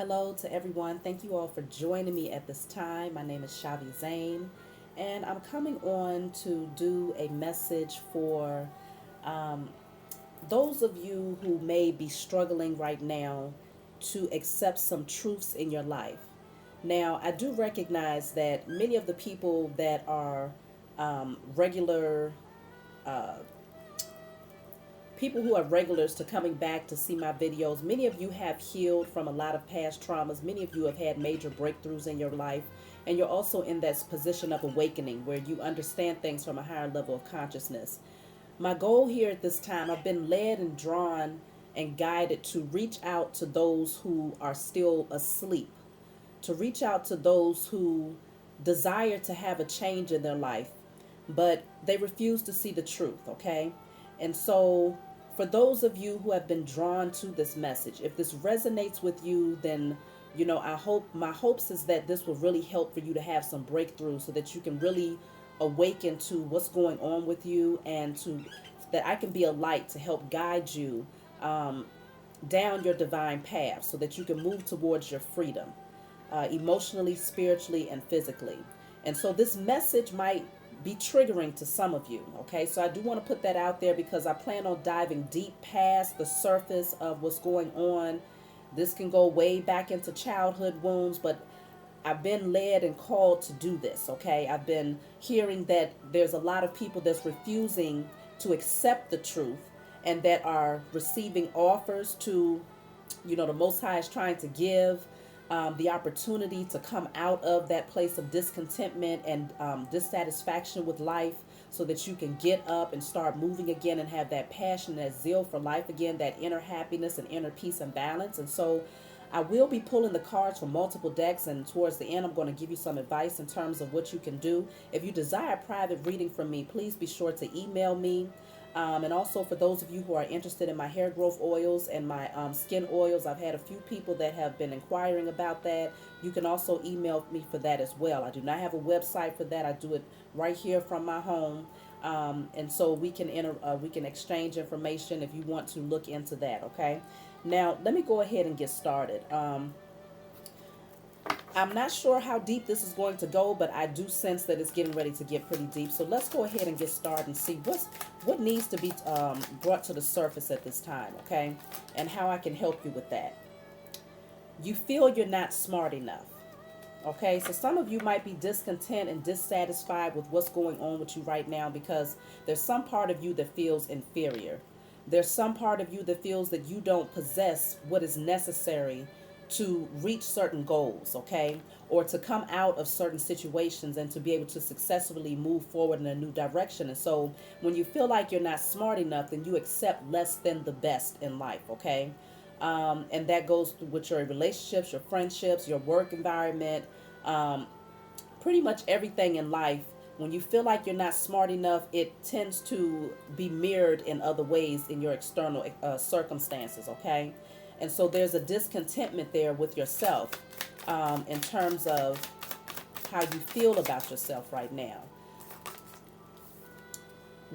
Hello to everyone. Thank you all for joining me at this time. My name is Shavi Zane, and I'm coming on to do a message for um, those of you who may be struggling right now to accept some truths in your life. Now, I do recognize that many of the people that are regular uh, people who are regulars to coming back to see my videos, many of you have healed from a lot of past traumas. Many of you have had major breakthroughs in your life. And you're also in that position of awakening where you understand things from a higher level of consciousness. My goal here at this time, I've been led and drawn and guided to reach out to those who are still asleep, to reach out to those who desire to have a change in their life, but they refuse to see the truth, okay? And so, for those of you who have been drawn to this message, if this resonates with you, then I hope my hopes is that this will really help for you to have some breakthrough so that you can really awaken to what's going on with you and to that I can be a light to help guide you um, down your divine path so that you can move towards your freedom, emotionally, spiritually, and physically. And so this message might be triggering to some of you. Okay, so I do want to put that out there because I plan on diving deep past the surface of what's going on. This can go way back into childhood wounds, but I've been led and called to do this. Okay, I've been hearing that there's a lot of people that's refusing to accept the truth and that are receiving offers to, the Most High is trying to give the opportunity to come out of that place of discontentment and dissatisfaction with life so that you can get up and start moving again and have that passion, that zeal for life again, that inner happiness and inner peace and balance. And so I will be pulling the cards from multiple decks, and towards the end, I'm going to give you some advice in terms of what you can do. If you desire a private reading from me, please be sure to email me. And also, for those of you who are interested in my hair growth oils and my skin oils, I've had a few people that have been inquiring about that. You can also email me for that as well. I do not have a website for that. I do it right here from my home. And so we can exchange information if you want to look into that. Okay. Now, let me go ahead and get started. I'm not sure how deep this is going to go, but I do sense that it's getting ready to get pretty deep. So let's go ahead and get started and see what needs to be brought to the surface at this time, okay? And how I can help you with that. You feel you're not smart enough, okay? So some of you might be discontent and dissatisfied with what's going on with you right now because there's some part of you that feels inferior. There's some part of you that feels that you don't possess what is necessary to reach certain goals, okay? Or to come out of certain situations and to be able to successfully move forward in a new direction. And so when you feel like you're not smart enough, then you accept less than the best in life, okay? And that goes with your relationships, your friendships, your work environment, um, pretty much everything in life. When you feel like you're not smart enough, it tends to be mirrored in other ways in your external circumstances, okay? And so there's a discontentment there with yourself in terms of how you feel about yourself right now.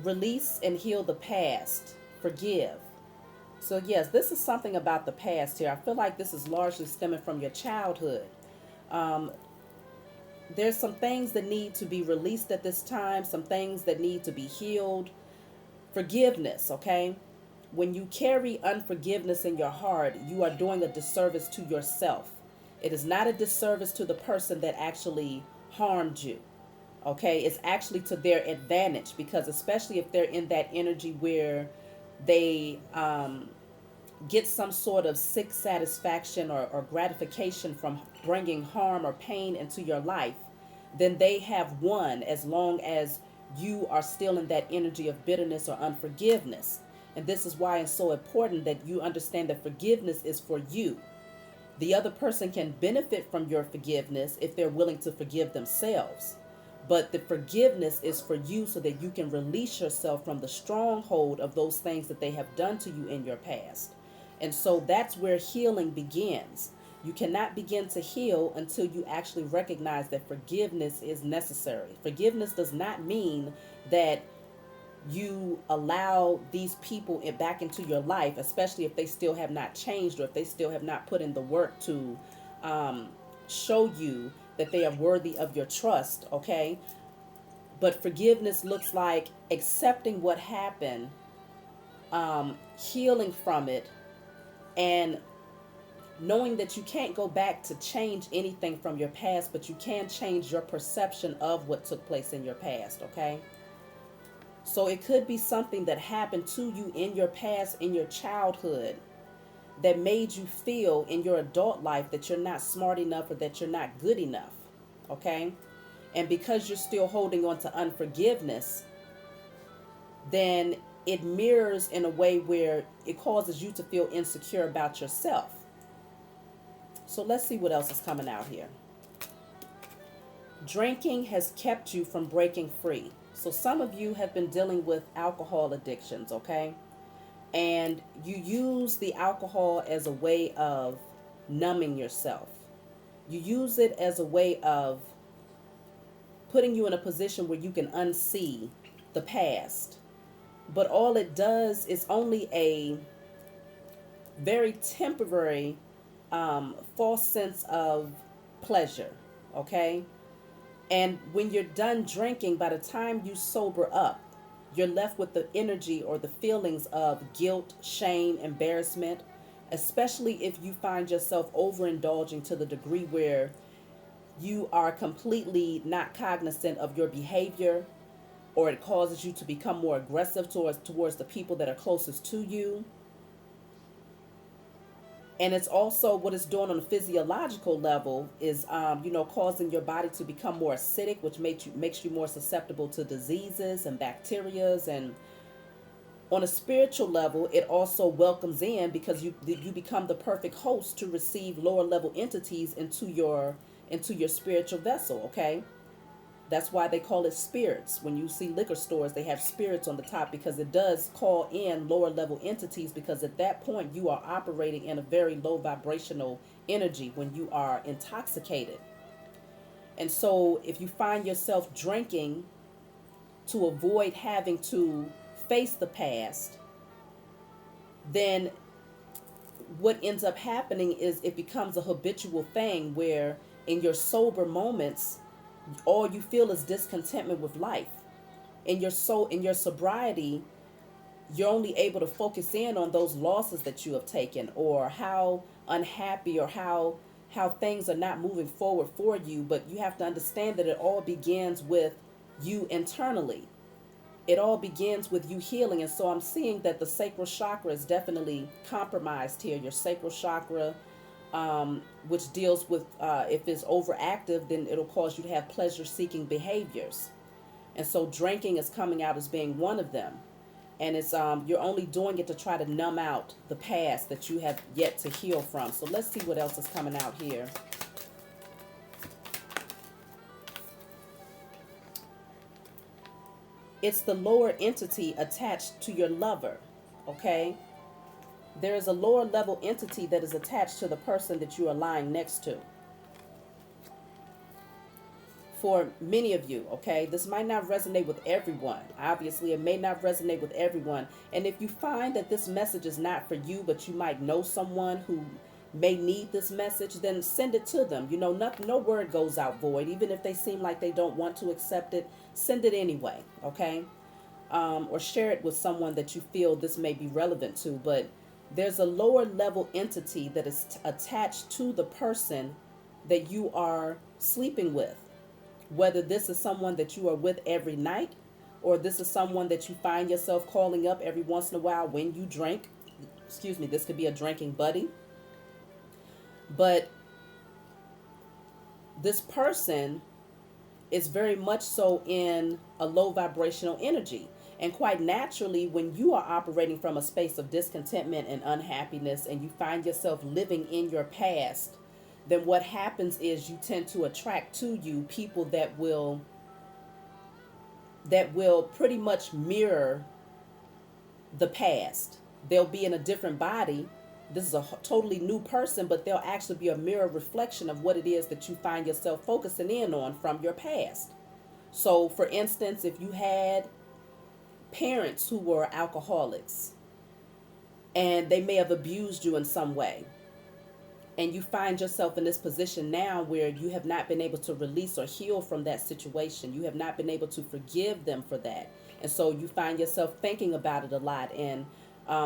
Release and heal the past. Forgive. So, yes, this is something about the past here. I feel like this is largely stemming from your childhood. Um, there's some things that need to be released at this time, some things that need to be healed. Forgiveness, okay? When you carry unforgiveness in your heart, you are doing a disservice to yourself. It is not a disservice to the person that actually harmed you. Okay, it's actually to their advantage because, especially if they're in that energy where they get some sort of sick satisfaction or gratification from bringing harm or pain into your life, then they have won as long as you are still in that energy of bitterness or unforgiveness. And this is why it's so important that you understand that forgiveness is for you. The other person can benefit from your forgiveness if they're willing to forgive themselves. But the forgiveness is for you so that you can release yourself from the stronghold of those things that they have done to you in your past. And so that's where healing begins. You cannot begin to heal until you actually recognize that forgiveness is necessary. Forgiveness does not mean that you allow these people back into your life, especially if they still have not changed or if they still have not put in the work to um, show you that they are worthy of your trust, okay? But forgiveness looks like accepting what happened, healing from it, and knowing that you can't go back to change anything from your past, but you can change your perception of what took place in your past, okay? So it could be something that happened to you in your past, in your childhood, that made you feel in your adult life that you're not smart enough or that you're not good enough, okay? And because you're still holding on to unforgiveness, then it mirrors in a way where it causes you to feel insecure about yourself. So let's see what else is coming out here. Drinking has kept you from breaking free. So some of you have been dealing with alcohol addictions, okay? And you use the alcohol as a way of numbing yourself. You use it as a way of putting you in a position where you can unsee the past. But all it does is only a very temporary false sense of pleasure, okay? And when you're done drinking, by the time you sober up, you're left with the energy or the feelings of guilt, shame, embarrassment, especially if you find yourself overindulging to the degree where you are completely not cognizant of your behavior, or it causes you to become more aggressive towards the people that are closest to you. And it's also what it's doing on a physiological level is, causing your body to become more acidic, which makes you more susceptible to diseases and bacterias. And on a spiritual level, it also welcomes in, because you become the perfect host to receive lower level entities into your spiritual vessel. Okay. That's why they call it spirits. When you see liquor stores, they have spirits on the top, because it does call in lower level entities, because at that point you are operating in a very low vibrational energy when you are intoxicated. And so if you find yourself drinking to avoid having to face the past, then what ends up happening is it becomes a habitual thing where in your sober moments, all you feel is discontentment with life. In your sobriety, you're only able to focus in on those losses that you have taken, or how unhappy or how things are not moving forward for you. But you have to understand that it all begins with you internally. It all begins with you healing. And so I'm seeing that the sacral chakra is definitely compromised here. Your sacral chakra, which deals with, if it's overactive, then it'll cause you to have pleasure-seeking behaviors. And so drinking is coming out as being one of them. And it's you're only doing it to try to numb out the past that you have yet to heal from. So let's see what else is coming out here. It's the lower entity attached to your lover, okay? There is a lower level entity that is attached to the person that you are lying next to. For many of you, okay, this might not resonate with everyone. Obviously, it may not resonate with everyone. And if you find that this message is not for you, but you might know someone who may need this message, then send it to them. You know, no word goes out void. Even if they seem like they don't want to accept it, send it anyway, okay? Or share it with someone that you feel this may be relevant to. But there's a lower level entity that is attached to the person that you are sleeping with. Whether this is someone that you are with every night, or this is someone that you find yourself calling up every once in a while when you drink. Excuse me, this could be a drinking buddy. But this person is very much so in a low vibrational energy. And quite naturally, when you are operating from a space of discontentment and unhappiness, and you find yourself living in your past, then what happens is you tend to attract to you people that will pretty much mirror the past. They'll be in a different body. This is a totally new person, but they'll actually be a mirror reflection of what it is that you find yourself focusing in on from your past. So, for instance, if you had parents who were alcoholics, and they may have abused you in some way. And you find yourself in this position now where you have not been able to release or heal from that situation. You have not been able to forgive them for that. And so you find yourself thinking about it a lot. And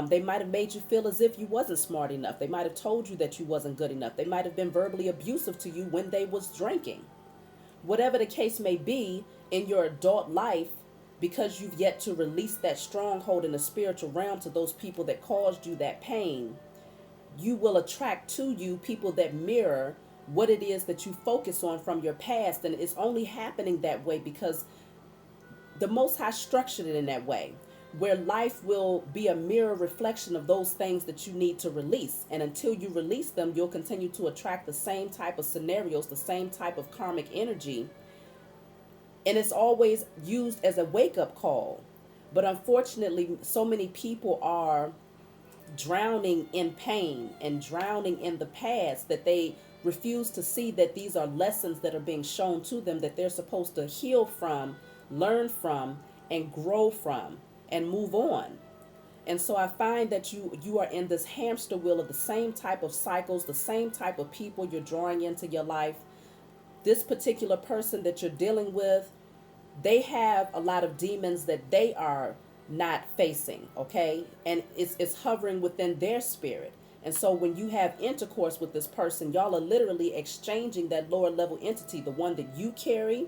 they might have made you feel as if you wasn't smart enough. They might have told you that you wasn't good enough. They might have been verbally abusive to you when they was drinking. Whatever the case may be in your adult life, because you've yet to release that stronghold in the spiritual realm to those people that caused you that pain, you will attract to you people that mirror what it is that you focus on from your past. And it's only happening that way because the Most High structured it in that way, where life will be a mirror reflection of those things that you need to release. And until you release them, you'll continue to attract the same type of scenarios, the same type of karmic energy. And it's always used as a wake-up call. But unfortunately, so many people are drowning in pain and drowning in the past that they refuse to see that these are lessons that are being shown to them that they're supposed to heal from, learn from, and grow from, and move on. And so I find that you are in this hamster wheel of the same type of cycles, the same type of people you're drawing into your life. This particular person that you're dealing with, they have a lot of demons that they are not facing, okay? And it's hovering within their spirit. And so when you have intercourse with this person, y'all are literally exchanging that lower level entity, the one that you carry,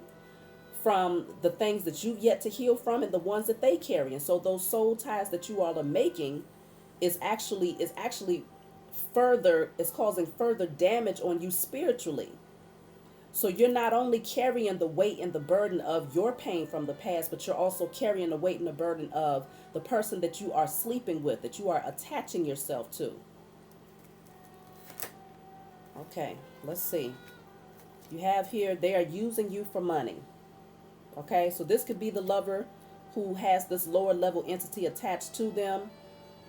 from the things that you've yet to heal from, and the ones that they carry. And so those soul ties that you all are making is actually causing further damage on you spiritually. So you're not only carrying the weight and the burden of your pain from the past, but you're also carrying the weight and the burden of the person that you are sleeping with, that you are attaching yourself to. Okay, let's see. You have here, they are using you for money. Okay, so this could be the lover who has this lower level entity attached to them,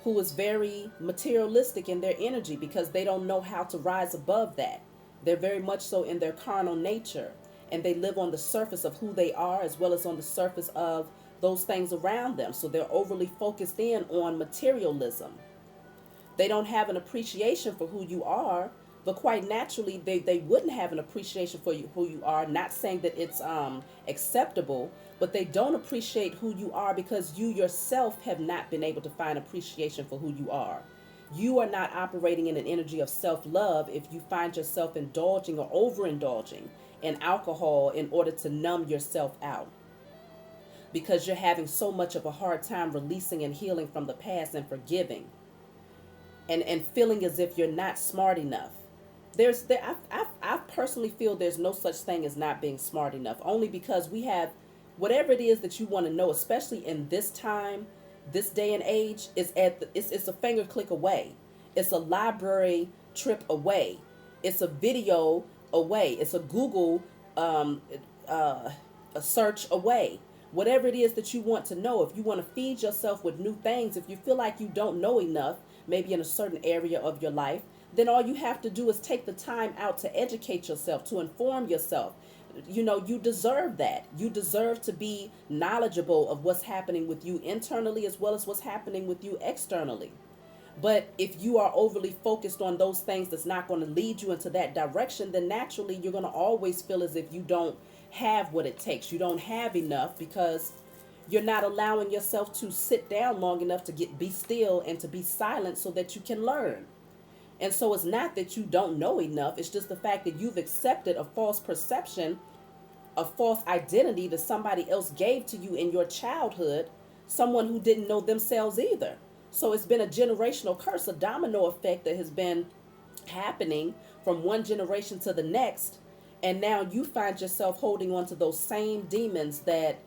who is very materialistic in their energy because they don't know how to rise above that. They're very much so in their carnal nature, and they live on the surface of who they are as well as on the surface of those things around them. So they're overly focused in on materialism. They don't have an appreciation for who you are, but quite naturally they wouldn't have an appreciation for you, who you are. Not saying that it's acceptable, but they don't appreciate who you are because you yourself have not been able to find appreciation for who you are. You are not operating in an energy of self-love if you find yourself indulging or overindulging in alcohol in order to numb yourself out, because you're having so much of a hard time releasing and healing from the past and forgiving, and feeling as if you're not smart enough. I personally feel there's no such thing as not being smart enough, only because we have whatever it is that you want to know, especially in this time. This day and age is it's a finger click away. It's a library trip away. It's a video away. It's a Google a search away. Whatever it is that you want to know, if you want to feed yourself with new things, if you feel like you don't know enough, maybe in a certain area of your life, then all you have to do is take the time out to educate yourself, to inform yourself. You know, you deserve that. You deserve to be knowledgeable of what's happening with you internally as well as what's happening with you externally. But if you are overly focused on those things that's not going to lead you into that direction, then naturally you're going to always feel as if you don't have what it takes. You don't have enough because you're not allowing yourself to sit down long enough to be still and to be silent so that you can learn. And so it's not that you don't know enough. It's just the fact that you've accepted a false perception, a false identity that somebody else gave to you in your childhood, someone who didn't know themselves either. So it's been a generational curse, a domino effect that has been happening from one generation to the next. And now you find yourself holding on to those same demons that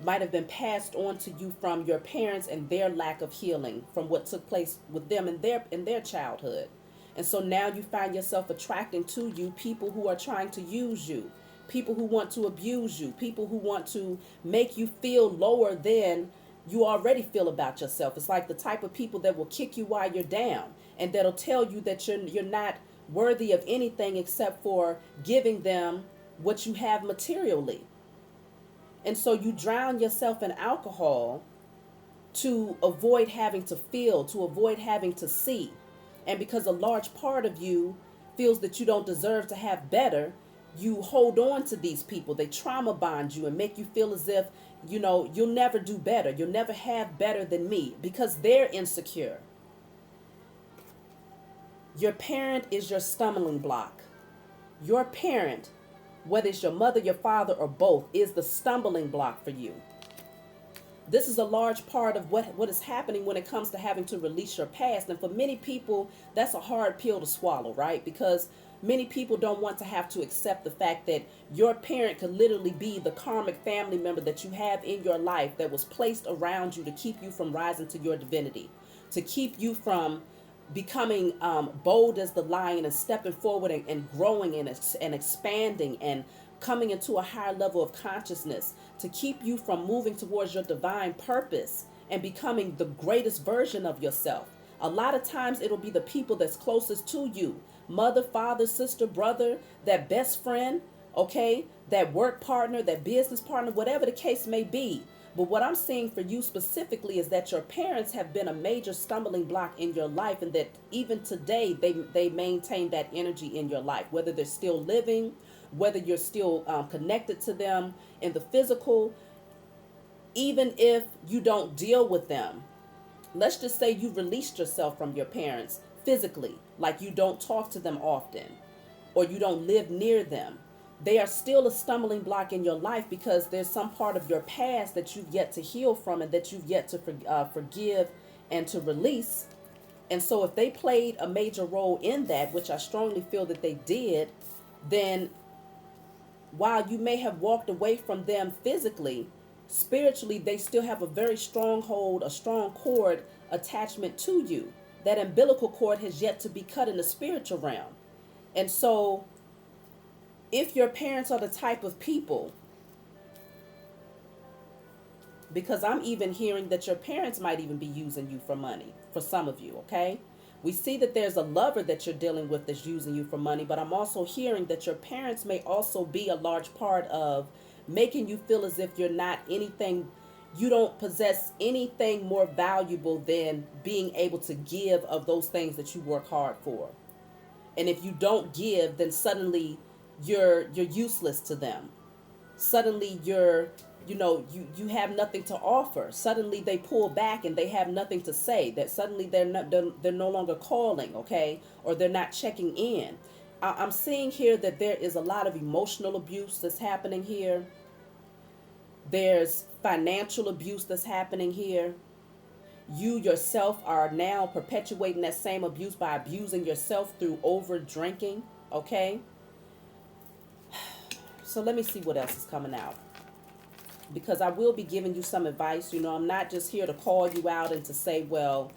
might have been passed on to you from your parents and their lack of healing from what took place with them in their childhood. And so now you find yourself attracting to you people who are trying to use you, people who want to abuse you, people who want to make you feel lower than you already feel about yourself. It's like the type of people that will kick you while you're down and that'll tell you that you're not worthy of anything except for giving them what you have materially. And so you drown yourself in alcohol to avoid having to feel, to avoid having to see. And because a large part of you feels that you don't deserve to have better, you hold on to these people. They trauma bond you and make you feel as if, you'll never do better. You'll never have better than me because they're insecure. Your parent is your stumbling block. Your parent, whether it's your mother, your father, or both, is the stumbling block for you. This is a large part of what is happening when it comes to having to release your past. And for many people, that's a hard pill to swallow, right? Because many people don't want to have to accept the fact that your parent could literally be the karmic family member that you have in your life that was placed around you to keep you from rising to your divinity, to keep you from becoming bold as the lion and stepping forward and growing and expanding and coming into a higher level of consciousness, to keep you from moving towards your divine purpose and becoming the greatest version of yourself. A lot of times it'll be the people that's closest to you, mother, father, sister, brother, that best friend, okay, that work partner, that business partner, whatever the case may be. But what I'm seeing for you specifically is that your parents have been a major stumbling block in your life, and that even today they maintain that energy in your life, whether they're still living, whether you're still connected to them in the physical, even if you don't deal with them. Let's just say you released yourself from your parents physically, like you don't talk to them often or you don't live near them. They are still a stumbling block in your life because there's some part of your past that you've yet to heal from and that you've yet to forgive and to release. And so if they played a major role in that, which I strongly feel that they did, then while you may have walked away from them physically, spiritually, they still have a very strong hold, a strong cord attachment to you. That umbilical cord has yet to be cut in the spiritual realm. And so if your parents are the type of people, because I'm even hearing that your parents might even be using you for money, for some of you, okay? We see that there's a lover that you're dealing with that's using you for money, but I'm also hearing that your parents may also be a large part of making you feel as if you're not anything, you don't possess anything more valuable than being able to give of those things that you work hard for. And if you don't give, then suddenly you're useless to them. Suddenly you have nothing to offer. Suddenly they pull back and they have nothing to say. That suddenly they're no longer calling, okay, or they're not checking in. I'm seeing here that there is a lot of emotional abuse that's happening here. There's financial abuse that's happening here. You yourself are now perpetuating that same abuse by abusing yourself through over drinking, okay? So let me see what else is coming out, because I will be giving you some advice. I'm not just here to call you out and to say, well,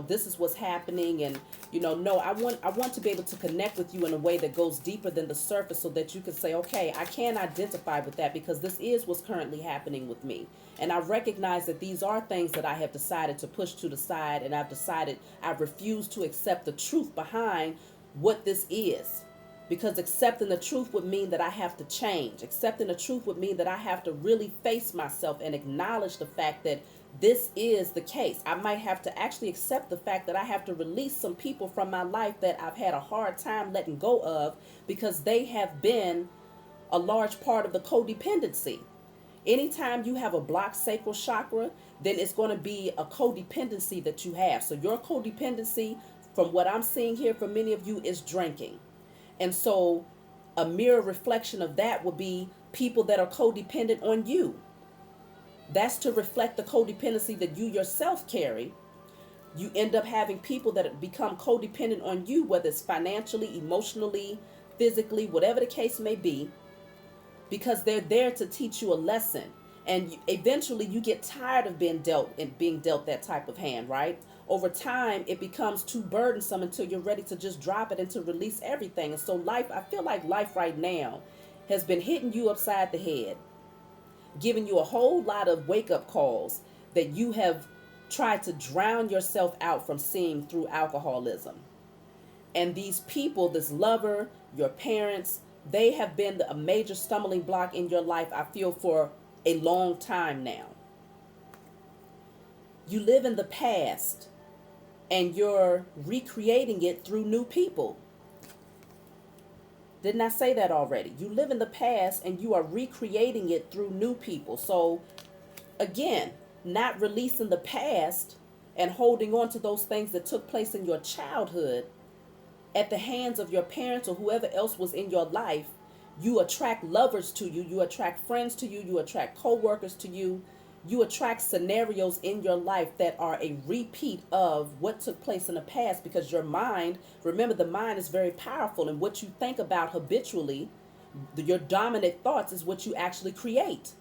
this is what's happening. And, no, I want to be able to connect with you in a way that goes deeper than the surface so that you can say, okay, I can identify with that because this is what's currently happening with me. And I recognize that these are things that I have decided to push to the side, and I've decided I refuse to accept the truth behind what this is. Because accepting the truth would mean that I have to change. Accepting the truth would mean that I have to really face myself and acknowledge the fact that this is the case. I might have to actually accept the fact that I have to release some people from my life that I've had a hard time letting go of because they have been a large part of the codependency. Anytime you have a blocked sacral chakra, then it's going to be a codependency that you have. So your codependency, from what I'm seeing here for many of you, is drinking. And so a mirror reflection of that would be people that are codependent on you. That's to reflect the codependency that you yourself carry. You end up having people that become codependent on you, whether it's financially, emotionally, physically, whatever the case may be, because they're there to teach you a lesson. And eventually you get tired of being dealt that type of hand, right? Over time, it becomes too burdensome until you're ready to just drop it and to release everything. And so I feel like life right now has been hitting you upside the head, giving you a whole lot of wake-up calls that you have tried to drown yourself out from seeing through alcoholism. And these people, this lover, your parents, they have been a major stumbling block in your life, I feel, for a long time now. You live in the past and you're recreating it through new people. Didn't I say that already? You live in the past and you are recreating it through new people. So again, not releasing the past and holding on to those things that took place in your childhood at the hands of your parents or whoever else was in your life. You attract lovers to you, you attract friends to you, you attract co-workers to you, you attract scenarios in your life that are a repeat of what took place in the past, because your mind, remember, the mind is very powerful, and what you think about habitually, your dominant thoughts, is what you actually create,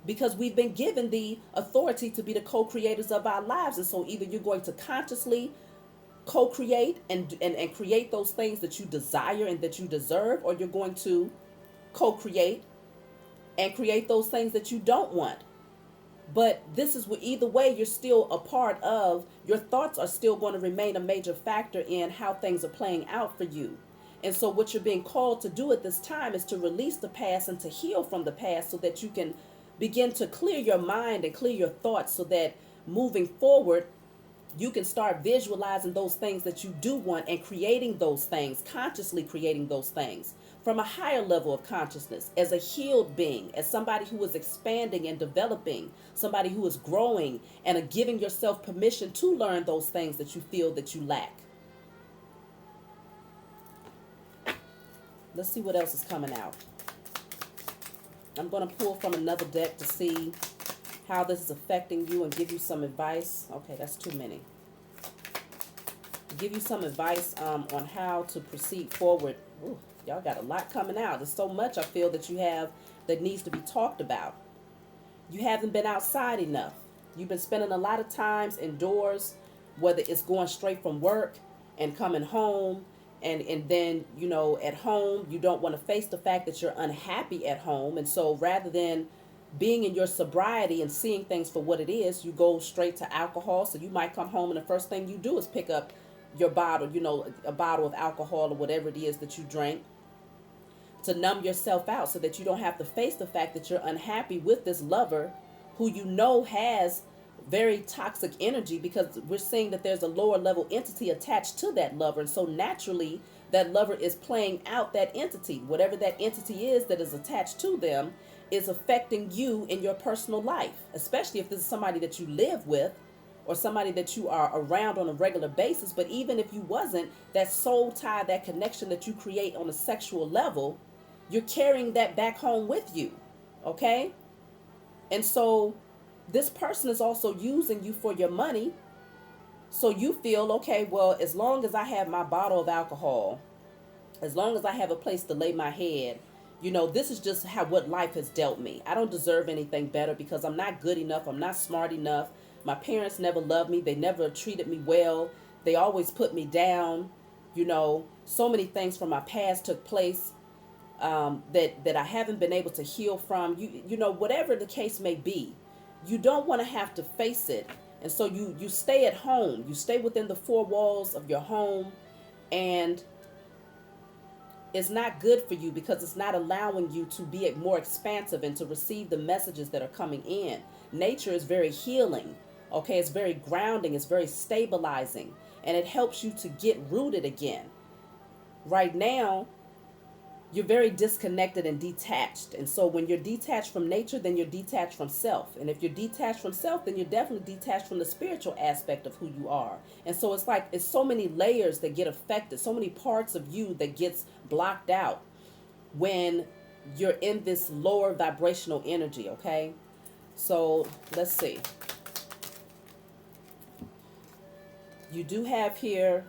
because we've been given the authority to be the co-creators of our lives. And so either you're going to consciously co-create and create those things that you desire and that you deserve, or you're going to co-create and create those things that you don't want. But this is what, either way, you're still a part of, your thoughts are still going to remain a major factor in how things are playing out for you. And so what you're being called to do at this time is to release the past and to heal from the past, so that you can begin to clear your mind and clear your thoughts, so that moving forward, you can start visualizing those things that you do want and creating those things, consciously creating those things from a higher level of consciousness, as a healed being, as somebody who is expanding and developing, somebody who is growing, and giving yourself permission to learn those things that you feel that you lack. Let's see what else is coming out. I'm going to pull from another deck to see how this is affecting you and give you some advice. Okay, that's too many. Give you some advice on how to proceed forward. Ooh, y'all got a lot coming out. There's so much I feel that you have that needs to be talked about. You haven't been outside enough. You've been spending a lot of times indoors, whether it's going straight from work and coming home, and then, you know, at home, you don't want to face the fact that you're unhappy at home. And so rather than being in your sobriety and seeing things for what it is, you go straight to alcohol. So you might come home and the first thing you do is pick up your bottle, you know, a bottle of alcohol or whatever it is that you drank, to numb yourself out, so that you don't have to face the fact that you're unhappy with this lover who you know has very toxic energy, because we're seeing that there's a lower level entity attached to that lover. And so naturally, that lover is playing out that entity. Whatever that entity is that is attached to them is affecting you in your personal life, especially if this is somebody that you live with or somebody that you are around on a regular basis. But even if you wasn't, that soul tie, that connection that you create on a sexual level, you're carrying that back home with you. Okay? And so this person is also using you for your money. So you feel, okay, well, as long as I have my bottle of alcohol, as long as I have a place to lay my head, you know, this is just what life has dealt me. I don't deserve anything better because I'm not good enough. I'm not smart enough. My parents never loved me. They never treated me well. They always put me down. You know, so many things from my past took place that I haven't been able to heal from. You know, whatever the case may be, you don't want to have to face it. And so you stay at home. You stay within the four walls of your home, and it's not good for you because it's not allowing you to be more expansive and to receive the messages that are coming in. Nature is very healing. Okay, it's very grounding. It's very stabilizing, and it helps you to get rooted again. Right now, you're very disconnected and detached. And so when you're detached from nature, then you're detached from self. And if you're detached from self, then you're definitely detached from the spiritual aspect of who you are. And so it's like, it's so many layers that get affected, so many parts of you that gets blocked out when you're in this lower vibrational energy, okay? So let's see. You do have here,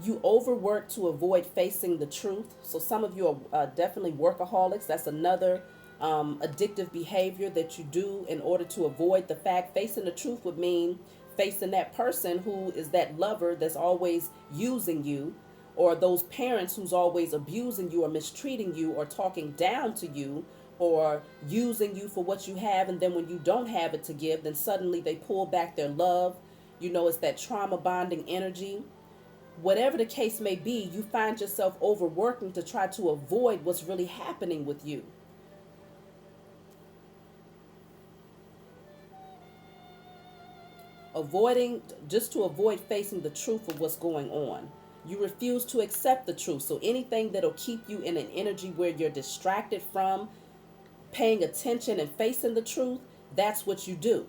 you overwork to avoid facing the truth. So some of you are definitely workaholics. That's another addictive behavior that you do in order to avoid the fact. Facing the truth would mean facing that person who is that lover that's always using you, or those parents who's always abusing you or mistreating you or talking down to you or using you for what you have. And then when you don't have it to give, then suddenly they pull back their love. You know, it's that trauma bonding energy. Whatever the case may be, you find yourself overworking to try to avoid what's really happening with you. avoiding, just to avoid facing the truth of what's going on. You refuse to accept the truth. So anything that'll keep you in an energy where you're distracted from paying attention and facing the truth, that's what you do.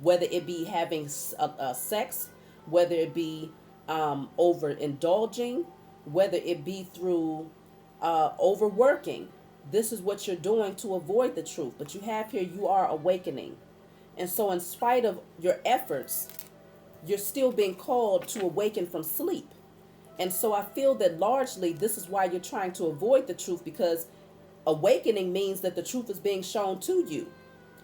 Whether it be having sex, whether it be overindulging, whether it be through overworking. This is what you're doing to avoid the truth. But you have here, you are awakening. And so in spite of your efforts, you're still being called to awaken from sleep. And so I feel that largely this is why you're trying to avoid the truth, because awakening means that the truth is being shown to you.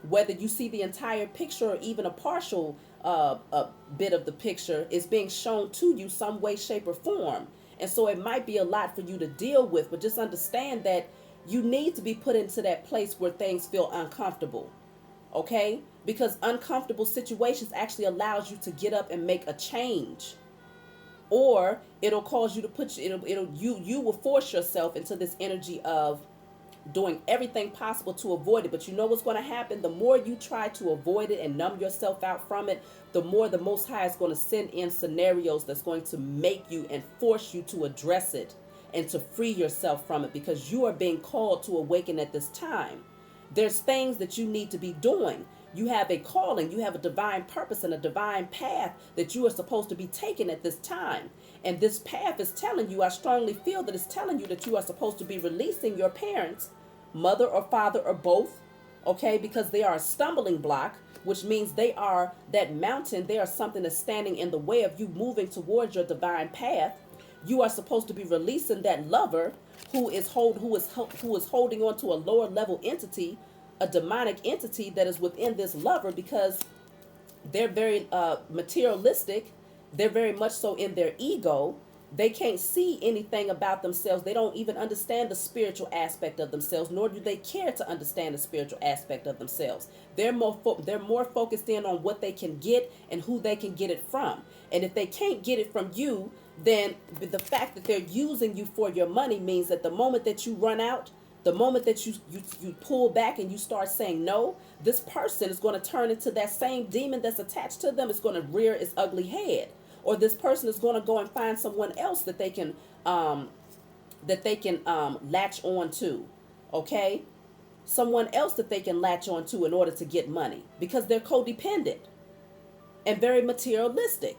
Whether you see the entire picture or even a partial a bit of the picture is being shown to you some way, shape, or form. And so it might be a lot for you to deal with, but just understand that you need to be put into that place where things feel uncomfortable. Okay? Because uncomfortable situations actually allows you to get up and make a change. Or it'll cause you to put you will force yourself into this energy of doing everything possible to avoid it. But you know what's going to happen? The more you try to avoid it and numb yourself out from it, the more the Most High is going to send in scenarios that's going to make you and force you to address it and to free yourself from it, because you are being called to awaken at this time. There's things that you need to be doing. You have a calling, you have a divine purpose and a divine path that you are supposed to be taking at this time. And this path is telling you, I strongly feel that it's telling you that you are supposed to be releasing your parents, mother or father or both, okay, because they are a stumbling block, which means they are that mountain. They are something that's standing in the way of you moving towards your divine path. You are supposed to be releasing that lover who is holding on to a lower level entity, a demonic entity that is within this lover, because they're very materialistic. They're very much so in their ego. They can't see anything about themselves. They don't even understand the spiritual aspect of themselves, nor do they care to understand the spiritual aspect of themselves. They're more focused in on what they can get and who they can get it from. And if they can't get it from you, then the fact that they're using you for your money means that the moment that you run out, the moment that you pull back and you start saying no, this person is going to turn into that same demon that's attached to them. It's going to rear its ugly head. Or this person is going to go and find someone else that they can latch on to. Okay? Someone else that they can latch on to in order to get money, because they're codependent and very materialistic.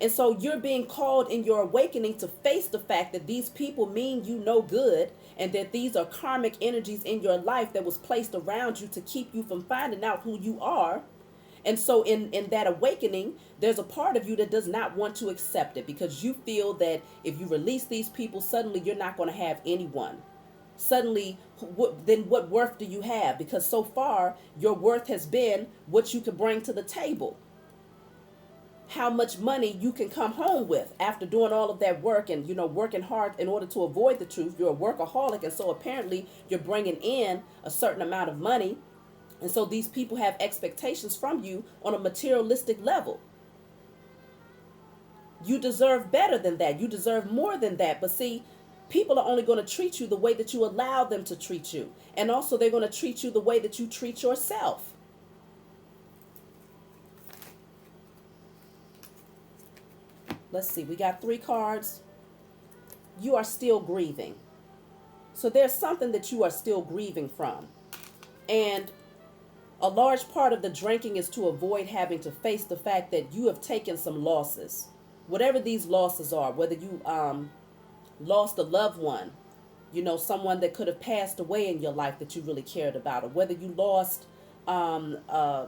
And so you're being called in your awakening to face the fact that these people mean you no good, and that these are karmic energies in your life that was placed around you to keep you from finding out who you are. And so in that awakening, there's a part of you that does not want to accept it, because you feel that if you release these people, suddenly you're not going to have anyone. Suddenly, then what worth do you have? Because so far, your worth has been what you can bring to the table. How much money you can come home with after doing all of that work and, working hard in order to avoid the truth. You're a workaholic, and so apparently you're bringing in a certain amount of money. And so these people have expectations from you on a materialistic level. You deserve better than that. You deserve more than that. But see, people are only going to treat you the way that you allow them to treat you. And also they're going to treat you the way that you treat yourself. Let's see, we got 3 cards. You are still grieving. So there's something that you are still grieving from. And a large part of the drinking is to avoid having to face the fact that you have taken some losses. Whatever these losses are, whether you lost a loved one, someone that could have passed away in your life that you really cared about, or whether you lost a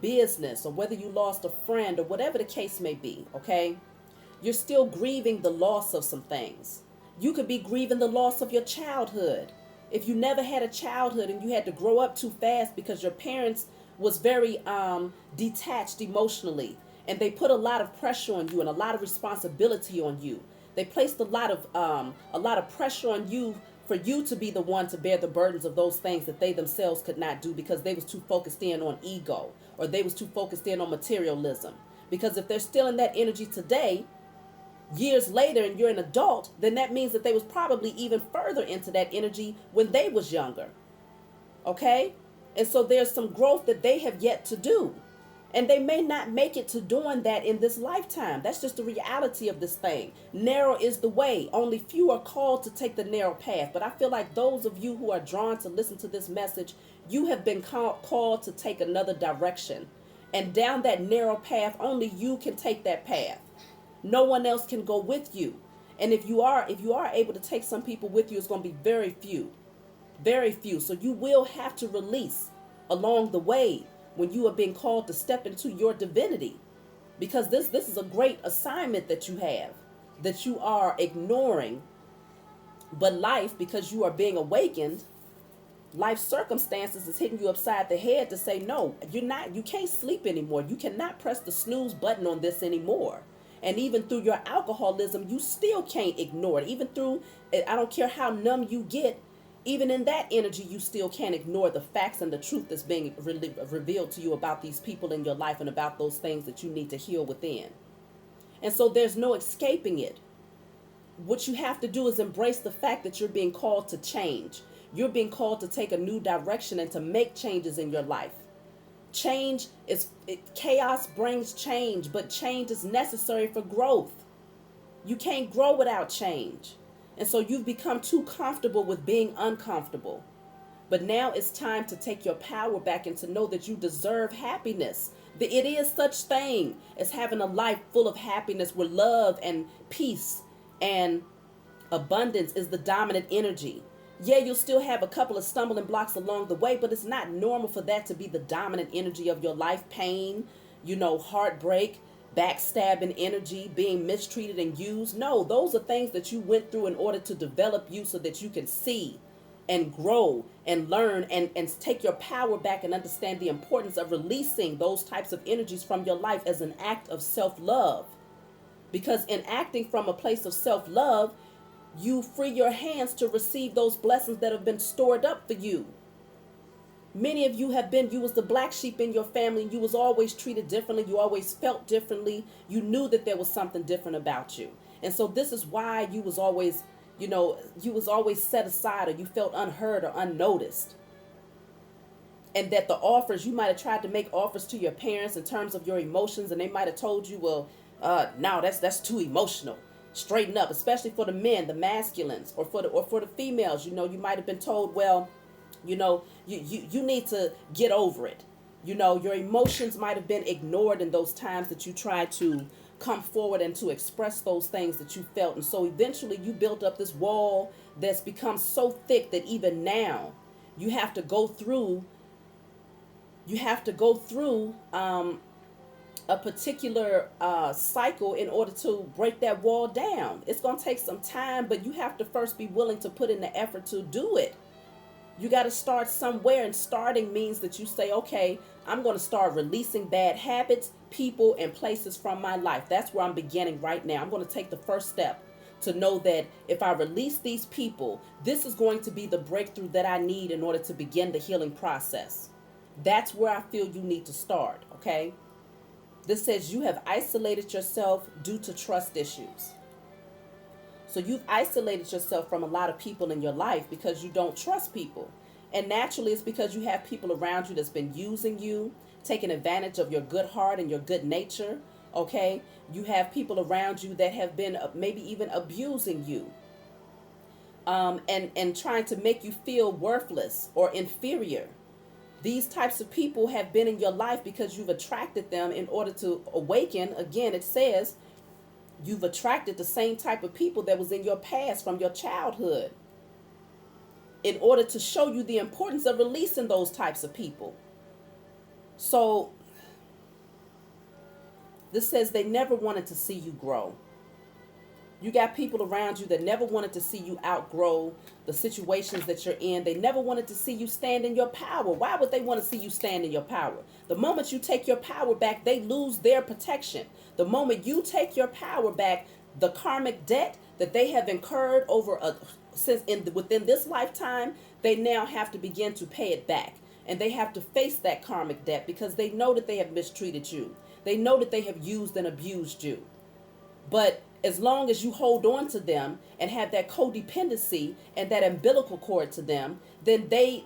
business, or whether you lost a friend, or whatever the case may be, okay? You're still grieving the loss of some things. You could be grieving the loss of your childhood. If you never had a childhood and you had to grow up too fast because your parents was very detached emotionally, and they put a lot of pressure on you and a lot of responsibility on you. They placed a lot of pressure on you for you to be the one to bear the burdens of those things that they themselves could not do, because they was too focused in on ego, or they was too focused in on materialism. Because if they're still in that energy today, years later, and you're an adult, then that means that they was probably even further into that energy when they was younger. Okay? And so there's some growth that they have yet to do. And they may not make it to doing that in this lifetime. That's just the reality of this thing. Narrow is the way. Only few are called to take the narrow path. But I feel like those of you who are drawn to listen to this message, you have been called to take another direction. And down that narrow path, only you can take that path. No one else can go with you. And if you are able to take some people with you, it's going to be very few. Very few. So you will have to release along the way when you are being called to step into your divinity, because this is a great assignment that you have, that you are ignoring. But life, because you are being awakened, life circumstances is hitting you upside the head to say, no, you can't sleep anymore. You cannot press the snooze button on this anymore. And even through your alcoholism, you still can't ignore it. Even through, I don't care how numb you get, even in that energy, you still can't ignore the facts and the truth that's being revealed to you about these people in your life and about those things that you need to heal within. And so there's no escaping it. What you have to do is embrace the fact that you're being called to change. You're being called to take a new direction and to make changes in your life. Chaos brings change, but change is necessary for growth. You can't grow without change. And so you've become too comfortable with being uncomfortable. But now it's time to take your power back and to know that you deserve happiness. It is such thing as having a life full of happiness where love and peace and abundance is the dominant energy. Yeah, you'll still have a couple of stumbling blocks along the way, but it's not normal for that to be the dominant energy of your life. Pain, heartbreak, backstabbing energy, being mistreated and used. No, those are things that you went through in order to develop you so that you can see and grow and learn and take your power back and understand the importance of releasing those types of energies from your life as an act of self-love. Because in acting from a place of self-love, you free your hands to receive those blessings that have been stored up for you. Many of you you was the black sheep in your family, and you was always treated differently. You always felt differently. You knew that there was something different about you. And so this is why you was always set aside, or you felt unheard or unnoticed. And that the offers, you might have tried to make offers to your parents in terms of your emotions, and they might have told you, well, no, that's too emotional. Straighten up, especially for the men, the masculines, or for the females. You might have been told, well, you need to get over it. Your emotions might have been ignored in those times that you tried to come forward and to express those things that you felt. And so eventually you built up this wall that's become so thick that even now you have to go through a particular cycle in order to break that wall down. It's going to take some time, but you have to first be willing to put in the effort to do it. You got to start somewhere, and starting means that you say, okay, I'm going to start releasing bad habits, people, and places from my life. That's where I'm beginning right now. I'm going to take the first step to know that if I release these people, this is going to be the breakthrough that I need in order to begin the healing process. That's where I feel you need to start, okay? This says you have isolated yourself due to trust issues. So you've isolated yourself from a lot of people in your life because you don't trust people. And naturally, it's because you have people around you that's been using you, taking advantage of your good heart and your good nature, okay? You have people around you that have been maybe even abusing you and trying to make you feel worthless or inferior. These types of people have been in your life because you've attracted them in order to awaken. Again, it says you've attracted the same type of people that was in your past from your childhood in order to show you the importance of releasing those types of people. So this says they never wanted to see you grow. You got people around you that never wanted to see you outgrow the situations that you're in. They never wanted to see you stand in your power. Why would they want to see you stand in your power? The moment you take your power back, they lose their protection. The moment you take your power back, the karmic debt that they have incurred within this lifetime, they now have to begin to pay it back. And they have to face that karmic debt because they know that they have mistreated you. They know that they have used and abused you. But as long as you hold on to them and have that codependency and that umbilical cord to them, then they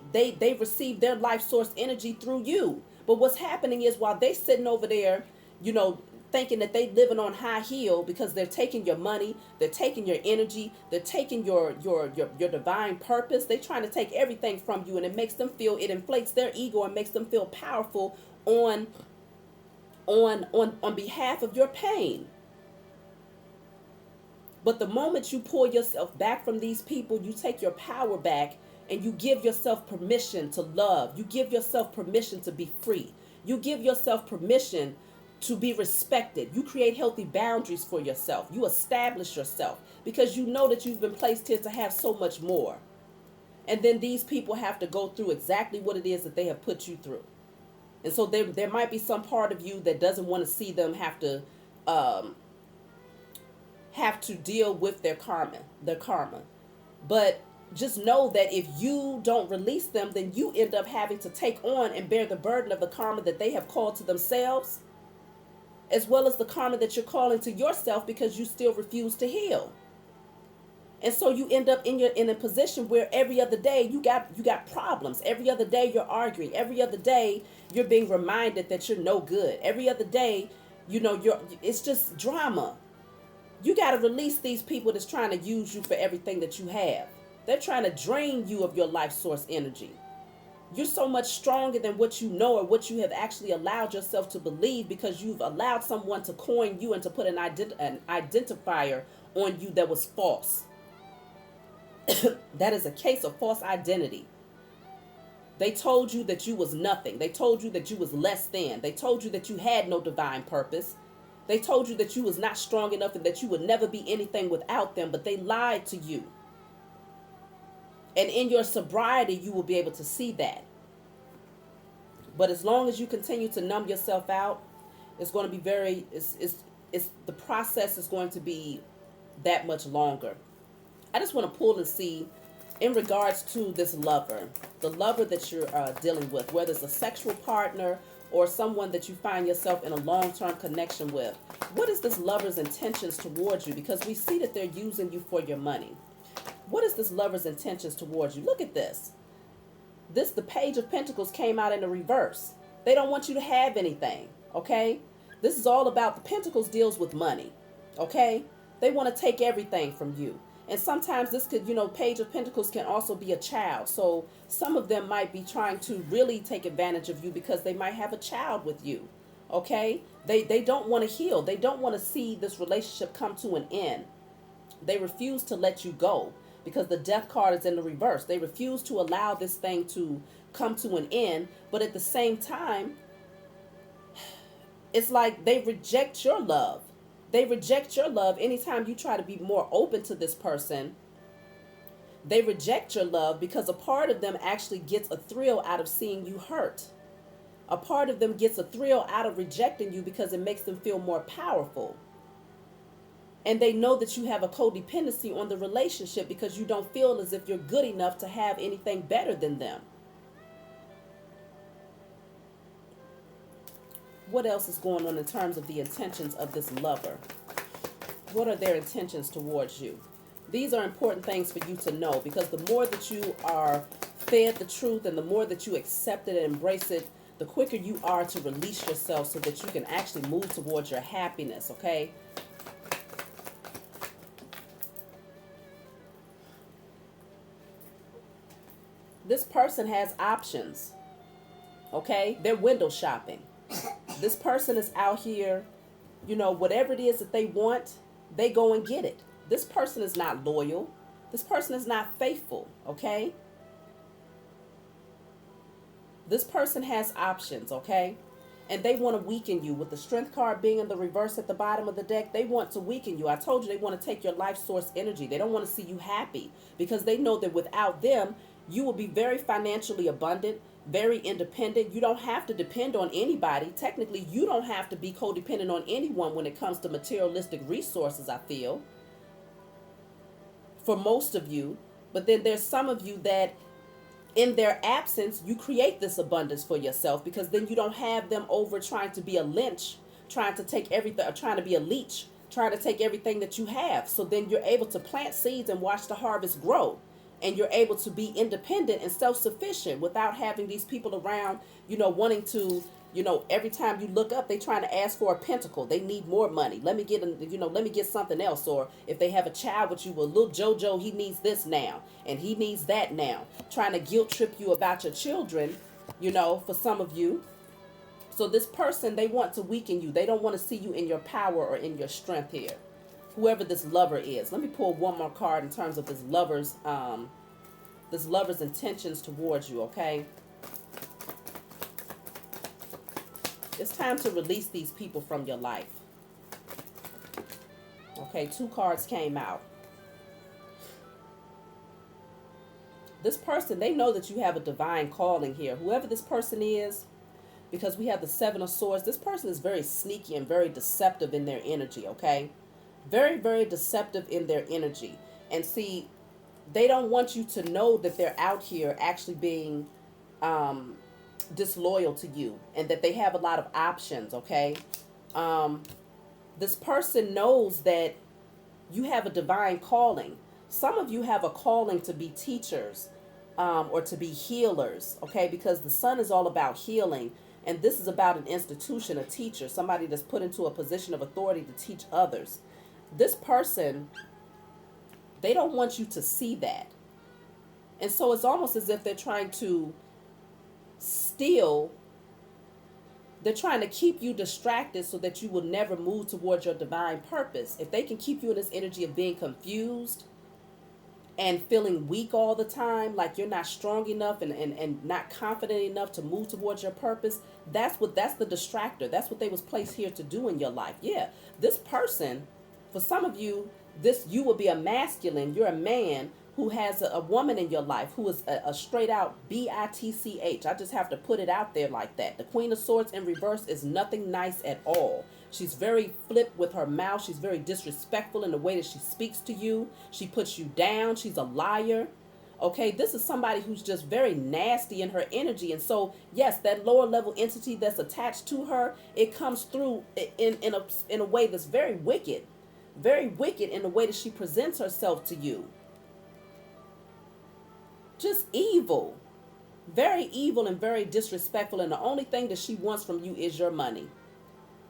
receive their life source energy through you. But what's happening is while they sitting over there, you know, thinking that they living on high heel because they're taking your money, they're taking your energy, they're taking your divine purpose. They're trying to take everything from you, and it makes them feel, it inflates their ego and makes them feel powerful on behalf of your pain. But the moment you pull yourself back from these people, you take your power back and you give yourself permission to love. You give yourself permission to be free. You give yourself permission to be respected. You create healthy boundaries for yourself. You establish yourself because you know that you've been placed here to have so much more. And then these people have to go through exactly what it is that they have put you through. And so there might be some part of you that doesn't want to see them have to deal with their karma. But just know that if you don't release them, then you end up having to take on and bear the burden of the karma that they have called to themselves, as well as the karma that you're calling to yourself because you still refuse to heal. And so you end up in a position where every other day you got problems. Every other day you're arguing. Every other day you're being reminded that you're no good. Every other day, it's just drama. You got to release these people that's trying to use you for everything that you have. They're trying to drain you of your life source energy. You're so much stronger than what you know or what you have actually allowed yourself to believe because you've allowed someone to coin you and to put an identifier on you that was false. That is a case of false identity. They told you that you was nothing. They told you that you was less than. They told you that you had no divine purpose. They told you that you was not strong enough and that you would never be anything without them, but they lied to you. And in your sobriety, you will be able to see that. But as long as you continue to numb yourself out, it's going to be the process is going to be that much longer. I just want to pull and see in regards to this lover, the lover that you're dealing with, whether it's a sexual partner or someone that you find yourself in a long-term connection with. What is this lover's intentions towards you? Because we see that they're using you for your money. What is this lover's intentions towards you? Look at this. The Page of Pentacles came out in the reverse. They don't want you to have anything, okay? This is all about, the Pentacles deals with money, okay? They want to take everything from you. And sometimes this could, Page of Pentacles can also be a child. So some of them might be trying to really take advantage of you because they might have a child with you, okay? They don't want to heal. They don't want to see this relationship come to an end. They refuse to let you go because the Death card is in the reverse. They refuse to allow this thing to come to an end. But at the same time, it's like they reject your love. They reject your love anytime you try to be more open to this person. They reject your love because a part of them actually gets a thrill out of seeing you hurt. A part of them gets a thrill out of rejecting you because it makes them feel more powerful. And they know that you have a codependency on the relationship because you don't feel as if you're good enough to have anything better than them. What else is going on in terms of the intentions of this lover? What are their intentions towards you? These are important things for you to know because the more that you are fed the truth and the more that you accept it and embrace it, the quicker you are to release yourself so that you can actually move towards your happiness, okay? This person has options, okay? They're window shopping. This person is out here, whatever it is that they want, they go and get it. This person is not loyal. This person is not faithful, okay? This person has options, okay? And they want to weaken you. With the Strength card being in the reverse at the bottom of the deck, they want to weaken you. I told you they want to take your life source energy. They don't want to see you happy because they know that without them, you will be very financially abundant, very independent. You don't have to depend on anybody. Technically, you don't have to be codependent on anyone when it comes to materialistic resources, I feel, for most of you. But then there's some of you that in their absence, you create this abundance for yourself because then you don't have them over trying to be a lynch, trying to take everything, or trying to be a leech, trying to take everything that you have. So then you're able to plant seeds and watch the harvest grow. and you're able to be independent and self-sufficient without having these people around, wanting to, every time you look up, they trying to ask for a pentacle. They need more money. Let me get, let me get something else. Or if they have a child with you, well, little JoJo, he needs this now, and he needs that now. Trying to guilt trip you about your children, for some of you. So this person, they want to weaken you. They don't want to see you in your power or in your strength here. Whoever this lover is. Let me pull one more card in terms of this lover's intentions towards you, okay? It's time to release these people from your life. Okay, 2 cards came out. This person, they know that you have a divine calling here. Whoever this person is, because we have the 7 of Swords, this person is very sneaky and very deceptive in their energy, okay? Very, very deceptive in their energy. And see, they don't want you to know that they're out here actually being disloyal to you and that they have a lot of options, okay? This person knows that you have a divine calling. Some of you have a calling to be teachers or to be healers, okay? Because the sun is all about healing. And this is about an institution, a teacher, somebody that's put into a position of authority to teach others. This person, they don't want you to see that. And so it's almost as if they're trying to steal, they're trying to keep you distracted so that you will never move towards your divine purpose. If they can keep you in this energy of being confused and feeling weak all the time, like you're not strong enough and not confident enough to move towards your purpose, that's the distractor. That's what they was placed here to do in your life. Yeah, this person, for some of you, you will be a masculine. You're a man who has a woman in your life who is a straight out bitch. I just have to put it out there like that. The Queen of Swords in reverse is nothing nice at all. She's very flipped with her mouth. She's very disrespectful in the way that she speaks to you. She puts you down. She's a liar. Okay, this is somebody who's just very nasty in her energy. And so, yes, that lower level entity that's attached to her, it comes through in a way that's very wicked. Very wicked in the way that she presents herself to you. Just evil. Very evil and very disrespectful. And the only thing that she wants from you is your money.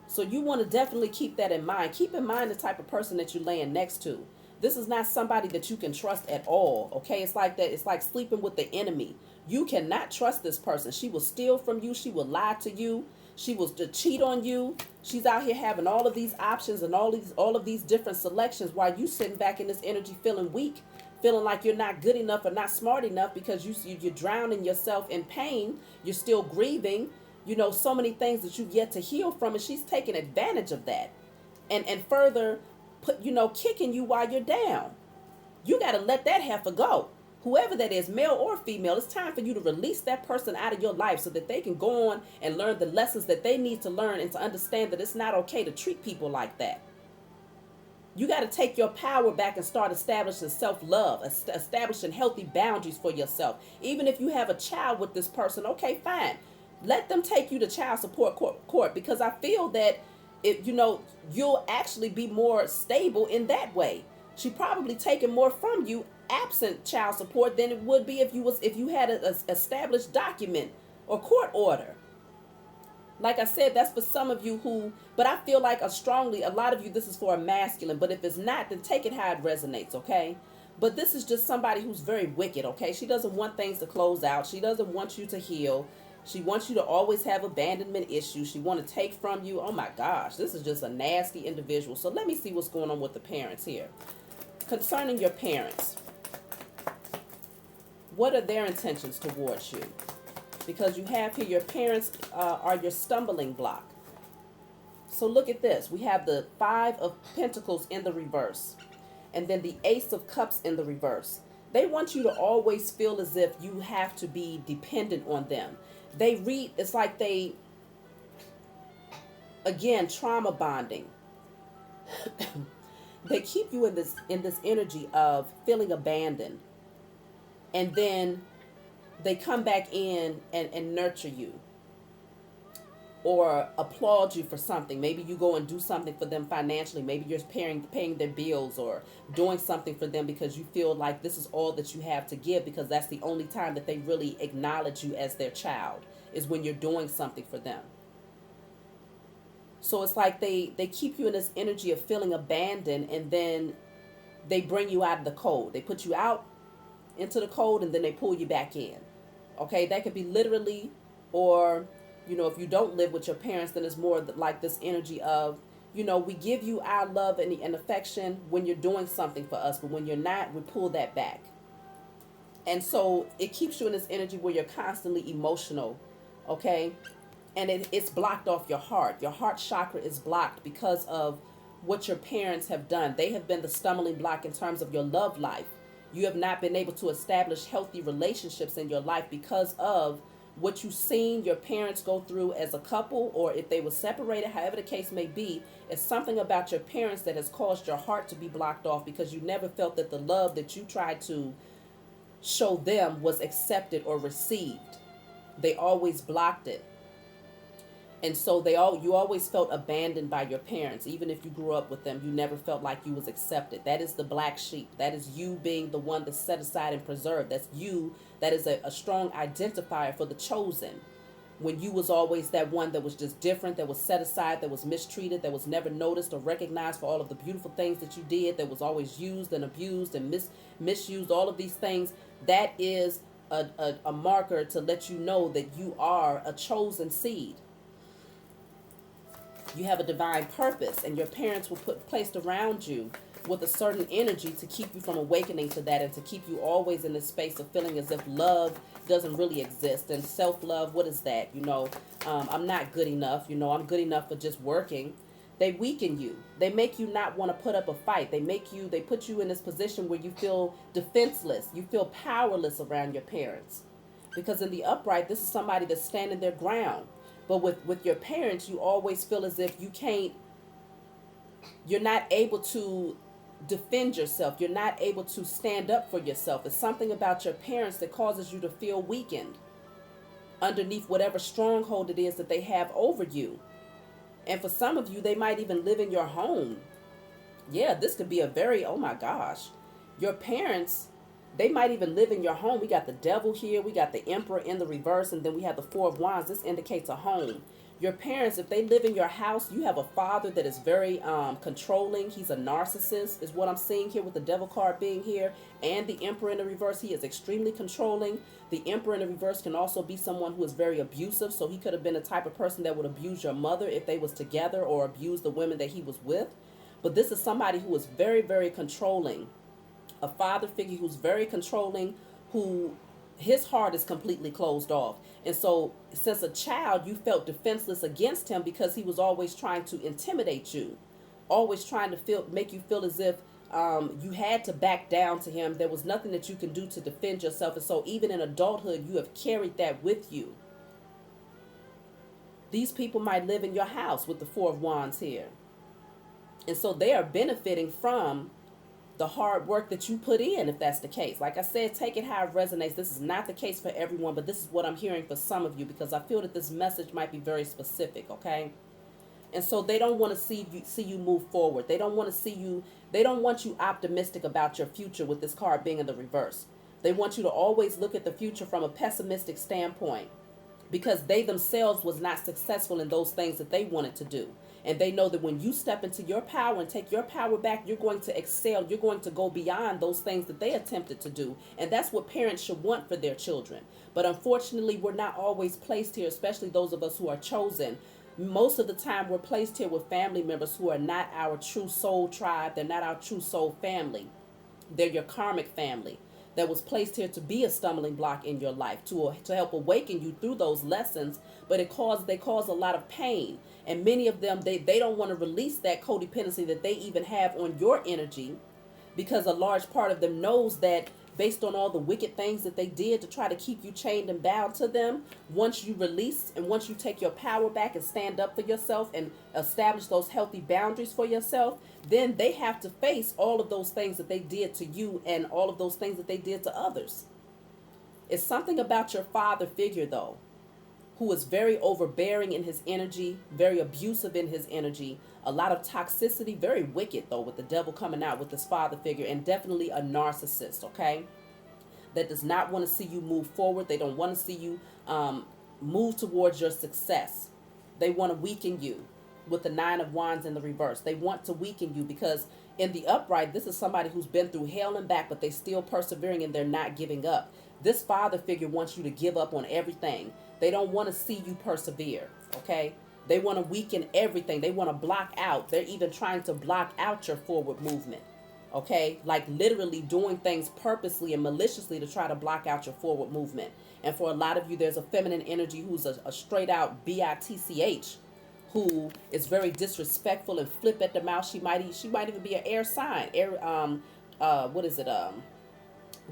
So you want to definitely keep that in mind. Keep in mind the type of person that you're laying next to. This is not somebody that you can trust at all. Okay, it's like that. It's like sleeping with the enemy. You cannot trust this person. She will steal from you. She will lie to you. She will cheat on you. She's out here having all of these options and all of these different selections while you sitting back in this energy feeling weak, feeling like you're not good enough or not smart enough because you're drowning yourself in pain. You're still grieving. So many things that you've yet to heal from, and she's taking advantage of that. And further, kicking you while you're down. You got to let that heifer go. Whoever that is, male or female, it's time for you to release that person out of your life so that they can go on and learn the lessons that they need to learn and to understand that it's not okay to treat people like that. You got to take your power back and start establishing self-love, establishing healthy boundaries for yourself. Even if you have a child with this person, okay, fine. Let them take you to child support court because I feel that you'll actually be more stable in that way. She probably taking more from you absent child support than it would be if you had an established document or court order. Like I said, that's for some of you but I feel like a lot of you, this is for a masculine, but if it's not, then take it how it resonates, okay? But this is just somebody who's very wicked, okay? She doesn't want things to close out. She doesn't want you to heal. She wants you to always have abandonment issues. She want to take from you. Oh my gosh, this is just a nasty individual. So let me see what's going on with the parents here. Concerning your parents, what are their intentions towards you? Because you have here your parents are your stumbling block. So look at this. We have the 5 of Pentacles in the reverse. And then the Ace of Cups in the reverse. They want you to always feel as if you have to be dependent on them. It's like again, trauma bonding. They keep you in this energy of feeling abandoned. And then they come back in and nurture you. or applaud you for something. Maybe you go and do something for them financially. Maybe you're paying their bills or doing something for them because you feel like this is all that you have to give, because that's the only time that they really acknowledge you as their child, is when you're doing something for them. So it's like they keep you in this energy of feeling abandoned, and then they bring you out of the cold. They put you out into the cold and then they pull you back in. Okay, that could be literally, or, if you don't live with your parents, then it's more like this energy of, we give you our love and affection when you're doing something for us, but when you're not, we pull that back. And so it keeps you in this energy where you're constantly emotional, okay? And it's blocked off your heart. Your heart chakra is blocked because of what your parents have done. They have been the stumbling block in terms of your love life. You have not been able to establish healthy relationships in your life because of what you've seen your parents go through as a couple, or if they were separated, however the case may be. It's something about your parents that has caused your heart to be blocked off, because you never felt that the love that you tried to show them was accepted or received. They always blocked it. And so you always felt abandoned by your parents. Even if you grew up with them, you never felt like you was accepted. That is the black sheep. That is you being the one that's set aside and preserved. That's you. That is a strong identifier for the chosen. When you was always that one that was just different, that was set aside, that was mistreated, that was never noticed or recognized for all of the beautiful things that you did, that was always used and abused and misused, all of these things, that is a marker to let you know that you are a chosen seed. You have a divine purpose, and your parents were placed around you with a certain energy to keep you from awakening to that, and to keep you always in this space of feeling as if love doesn't really exist. And self-love, what is that? I'm not good enough. I'm good enough for just working. They weaken you. They make you not want to put up a fight. They put you in this position where you feel defenseless. You feel powerless around your parents. Because in the upright, this is somebody that's standing their ground. But with your parents, you always feel as if you're not able to defend yourself. You're not able to stand up for yourself. It's something about your parents that causes you to feel weakened underneath whatever stronghold it is that they have over you. And for some of you, they might even live in your home. Yeah, this could be oh my gosh. Your parents, they might even live in your home. We got the devil here. We got the emperor in the reverse. And then we have the four of wands. This indicates a home. Your parents, if they live in your house, you have a father that is very controlling. He's a narcissist, is what I'm seeing here with the devil card being here. And the emperor in the reverse, he is extremely controlling. The emperor in the reverse can also be someone who is very abusive. So he could have been the type of person that would abuse your mother if they was together, or abuse the women that he was with. But this is somebody who is very, very controlling. A father figure who's very controlling, who his heart is completely closed off. And so since a child, you felt defenseless against him because he was always trying to intimidate you, always trying to make you feel as if you had to back down to him. There was nothing that you can do to defend yourself. And so even in adulthood, you have carried that with you. These people might live in your house with the four of wands here. And so they are benefiting from the hard work that you put in, if that's the case. Like I said, take it how it resonates. This is not the case for everyone, but this is what I'm hearing for some of you, because I feel that this message might be very specific, okay? And so they don't want to see you move forward. They don't want you optimistic about your future with this card being in the reverse. They want you to always look at the future from a pessimistic standpoint, because they themselves was not successful in those things that they wanted to do. And they know that when you step into your power and take your power back, you're going to excel. You're going to go beyond those things that they attempted to do. And that's what parents should want for their children. But unfortunately, we're not always placed here, especially those of us who are chosen. Most of the time, we're placed here with family members who are not our true soul tribe. They're not our true soul family. They're your karmic family that was placed here to be a stumbling block in your life, to help awaken you through those lessons. But they cause a lot of pain. And many of them, they don't want to release that codependency that they even have on your energy, because a large part of them knows that based on all the wicked things that they did to try to keep you chained and bound to them, once you release and once you take your power back and stand up for yourself and establish those healthy boundaries for yourself, then they have to face all of those things that they did to you and all of those things that they did to others. It's something about your father figure, though. who is very overbearing in his energy, very abusive in his energy, a lot of toxicity, very wicked though, with the devil coming out with this father figure, and definitely a narcissist, okay? That does not want to see you move forward. They don't want to see you move towards your success. They want to weaken you with the Nine of Wands in the reverse. They want to weaken you because in the upright, this is somebody who's been through hell and back, but they still persevering and they're not giving up. This father figure wants you to give up on everything. They don't want to see you persevere, okay? They want to weaken everything. They want to block out. They're even trying to block out your forward movement, okay? Like literally doing things purposely and maliciously to try to block out your forward movement. And for a lot of you, there's a feminine energy who's a straight out bitch who is very disrespectful and flip at the mouth. She might even be an air sign,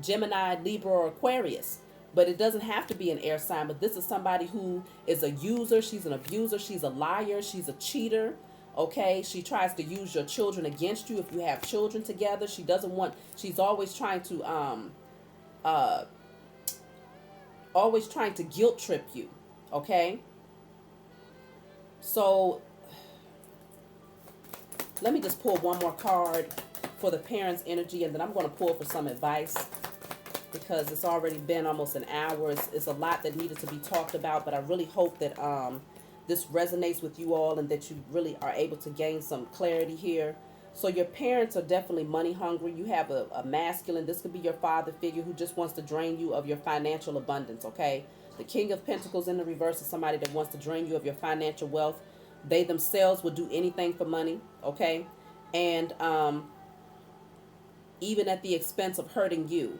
Gemini, Libra, or Aquarius. But it doesn't have to be an air sign. But this is somebody who is a user. She's an abuser. She's a liar. She's a cheater. Okay, she tries to use your children against you if you have children together. She doesn't want. She's always trying to guilt trip you. Okay. So let me just pull one more card for the parents' energy, and then I'm going to pull for some advice because it's already been almost an hour. It's a lot that needed to be talked about, but I really hope that this resonates with you all and that you really are able to gain some clarity here. So your parents are definitely money hungry. You have a masculine. This could be your father figure who just wants to drain you of your financial abundance, okay? The King of Pentacles in the reverse is somebody that wants to drain you of your financial wealth. They themselves will do anything for money, okay? And even at the expense of hurting you.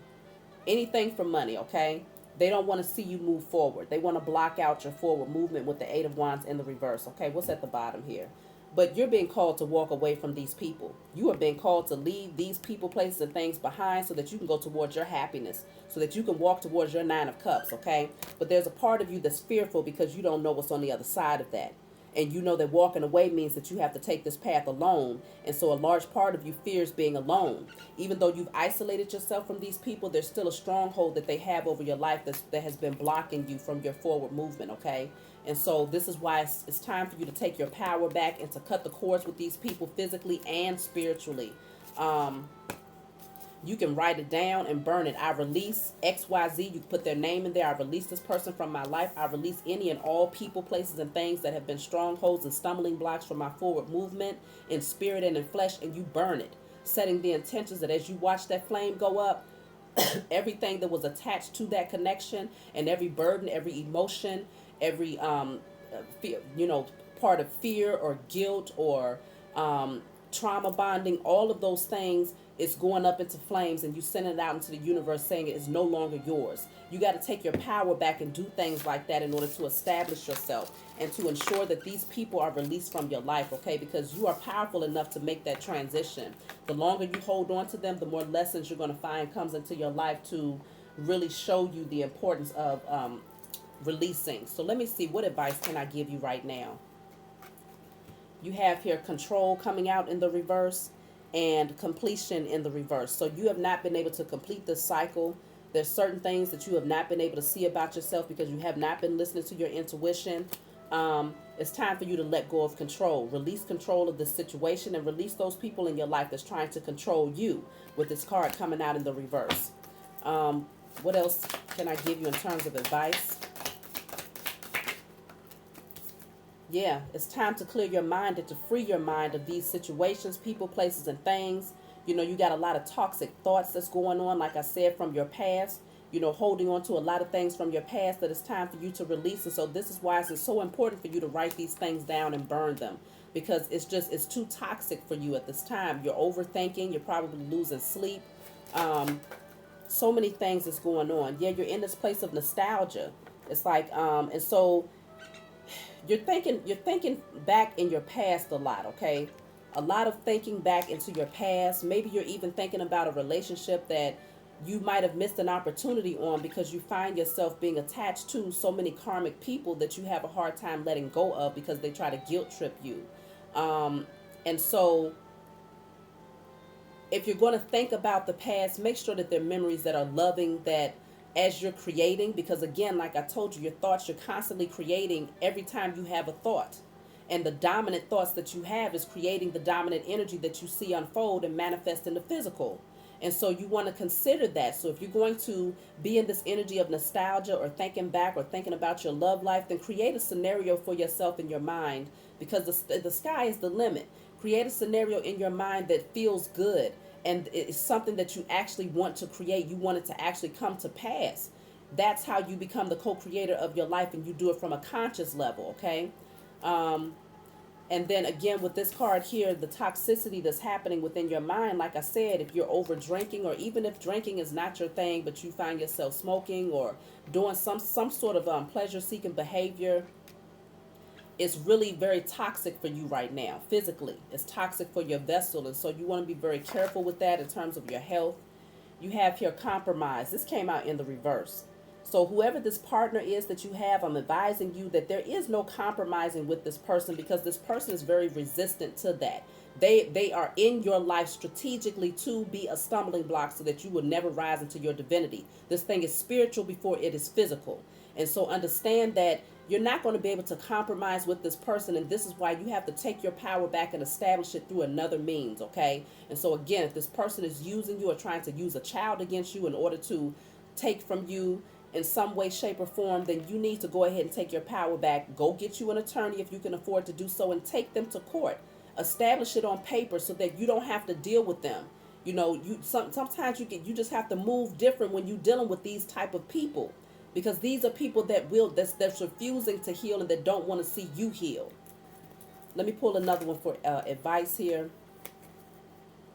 Anything for money, okay? They don't want to see you move forward. They want to block out your forward movement with the Eight of Wands in the reverse, okay? What's at the bottom here? But you're being called to walk away from these people. You are being called to leave these people, places, and things behind so that you can go towards your happiness, so that you can walk towards your Nine of Cups, okay? But there's a part of you that's fearful because you don't know what's on the other side of that. And you know that walking away means that you have to take this path alone. And so a large part of you fears being alone. Even though you've isolated yourself from these people, there's still a stronghold that they have over your life that has been blocking you from your forward movement, okay? And so this is why it's time for you to take your power back and to cut the cords with these people physically and spiritually. You can write it down and burn it. I release XYZ. You can put their name in there. I release this person from my life. I release any and all people, places, and things that have been strongholds and stumbling blocks for my forward movement in spirit and in flesh, and you burn it, setting the intentions that as you watch that flame go up, everything that was attached to that connection and every burden, every emotion, every fear, part of fear or guilt or trauma bonding, all of those things is going up into flames, and you send it out into the universe saying it is no longer yours. You got to take your power back and do things like that in order to establish yourself and to ensure that these people are released from your life, okay? Because you are powerful enough to make that transition. The longer you hold on to them, the more lessons you're going to find comes into your life to really show you the importance of releasing. So let me see, what advice can I give you right now? You have here control coming out in the reverse and completion in the reverse. So you have not been able to complete this cycle. There's certain things that you have not been able to see about yourself because you have not been listening to your intuition. It's time for you to let go of control. Release control of this situation and release those people in your life that's trying to control you with this card coming out in the reverse. What else can I give you in terms of advice? Yeah, it's time to clear your mind and to free your mind of these situations, people, places, and things. You got a lot of toxic thoughts that's going on, like I said, from your past. Holding on to a lot of things from your past that it's time for you to release. And so this is why it's so important for you to write these things down and burn them. Because it's too toxic for you at this time. You're overthinking. You're probably losing sleep. So many things is going on. Yeah, you're in this place of nostalgia. It's like, and so you're thinking back in your past a lot, okay? A lot of thinking back into your past. Maybe you're even thinking about a relationship that you might have missed an opportunity on because you find yourself being attached to so many karmic people that you have a hard time letting go of because they try to guilt trip you. And so if you're going to think about the past, make sure that they're memories that are loving, that as you're creating, because again, like I told you, your thoughts, you're constantly creating every time you have a thought. And the dominant thoughts that you have is creating the dominant energy that you see unfold and manifest in the physical. And so you want to consider that. So if you're going to be in this energy of nostalgia or thinking back or thinking about your love life, then create a scenario for yourself in your mind, because the sky is the limit. Create a scenario in your mind that feels good, and it's something that you actually want to create. You want it to actually come to pass. That's how you become the co-creator of your life, and you do it from a conscious level, okay? And then again, with this card here, the toxicity that's happening within your mind, like I said, if you're over drinking, or even if drinking is not your thing, but you find yourself smoking or doing some sort of pleasure-seeking behavior, it's really very toxic for you right now. Physically, it's toxic for your vessel, and so you want to be very careful with that in terms of your health. You have here compromise. This came out in the reverse. So whoever this partner is that you have, I'm advising you that there is no compromising with this person, because this person is very resistant to that. They are in your life strategically to be a stumbling block so that you will never rise into your divinity. This thing is spiritual before it is physical. And so understand that you're not going to be able to compromise with this person, and this is why you have to take your power back and establish it through another means, okay? And so again, if this person is using you or trying to use a child against you in order to take from you in some way, shape, or form, then you need to go ahead and take your power back. Go get you an attorney if you can afford to do so, and take them to court. Establish it on paper so that you don't have to deal with them. You know, sometimes you just have to move different when you're dealing with these type of people, because these are people that's refusing to heal and that don't want to see you heal. Let me pull another one for advice here.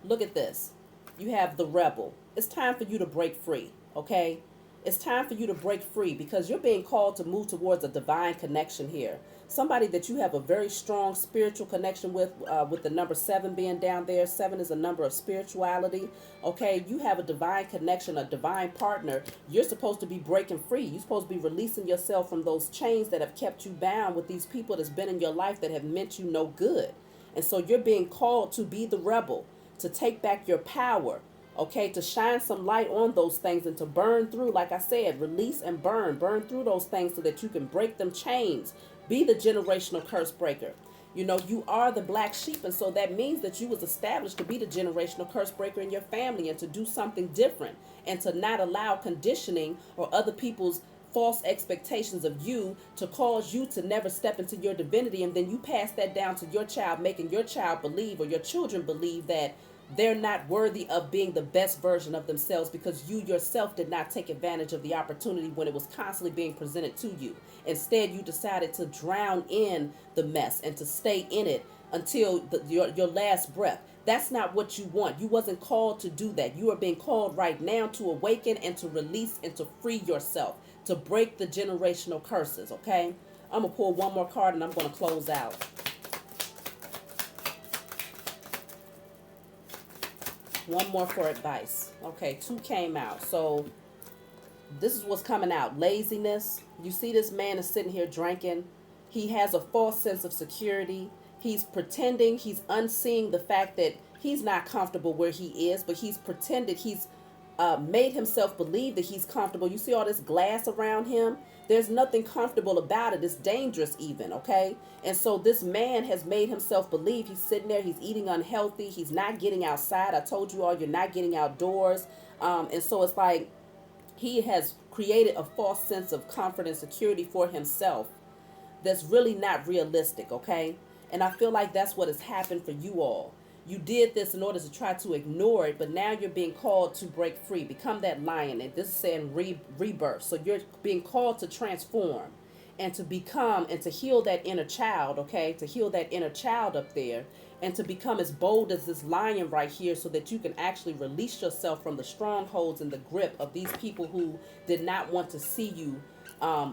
Look at this. You have the rebel. It's time for you to break free, okay? It's time for you to break free, because you're being called to move towards a divine connection here. Somebody that you have a very strong spiritual connection with the number 7 being down there. 7 is a number of spirituality. Okay, you have a divine connection, a divine partner. You're supposed to be breaking free. You're supposed to be releasing yourself from those chains that have kept you bound with these people that's been in your life that have meant you no good. And so you're being called to be the rebel, to take back your power. Okay, to shine some light on those things and to burn through, like I said, release and burn through those things so that you can break them chains. Be the generational curse breaker. You know, you are the black sheep, and so that means that you was established to be the generational curse breaker in your family, and to do something different, and to not allow conditioning or other people's false expectations of you to cause you to never step into your divinity. And then you pass that down to your child, making your child believe, or your children believe, that they're not worthy of being the best version of themselves, because you yourself did not take advantage of the opportunity when it was constantly being presented to you. Instead, you decided to drown in the mess and to stay in it until your last breath. That's not what you want. You wasn't called to do that. You are being called right now to awaken and to release and to free yourself, to break the generational curses, okay? I'm going to pull one more card and I'm going to close out. One more for advice. Okay, 2 came out. So this is what's coming out. Laziness. You see this man is sitting here drinking. He has a false sense of security. He's pretending, he's unseeing the fact that he's not comfortable where he is, but he's pretended, he's made himself believe that he's comfortable. You see all this glass around him? There's nothing comfortable about it. It's dangerous even, okay? And so this man has made himself believe. He's sitting there, he's eating unhealthy, he's not getting outside. I told you all, you're not getting outdoors. And so it's like he has created a false sense of comfort and security for himself that's really not realistic, okay? And I feel like that's what has happened for you all. You did this in order to try to ignore it, but now you're being called to break free, become that lion. And this is saying rebirth. So you're being called to transform and to become and to heal that inner child, okay? To heal that inner child up there and to become as bold as this lion right here, so that you can actually release yourself from the strongholds and the grip of these people who did not want to see you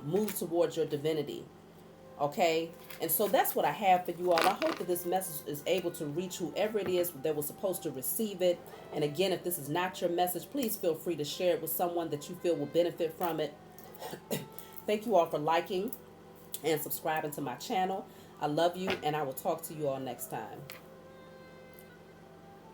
move towards your divinity. Okay, and so that's what I have for you all. I hope that this message is able to reach whoever it is that was supposed to receive it. And again, if this is not your message, please feel free to share it with someone that you feel will benefit from it. Thank you all for liking and subscribing to my channel. I love you, and I will talk to you all next time.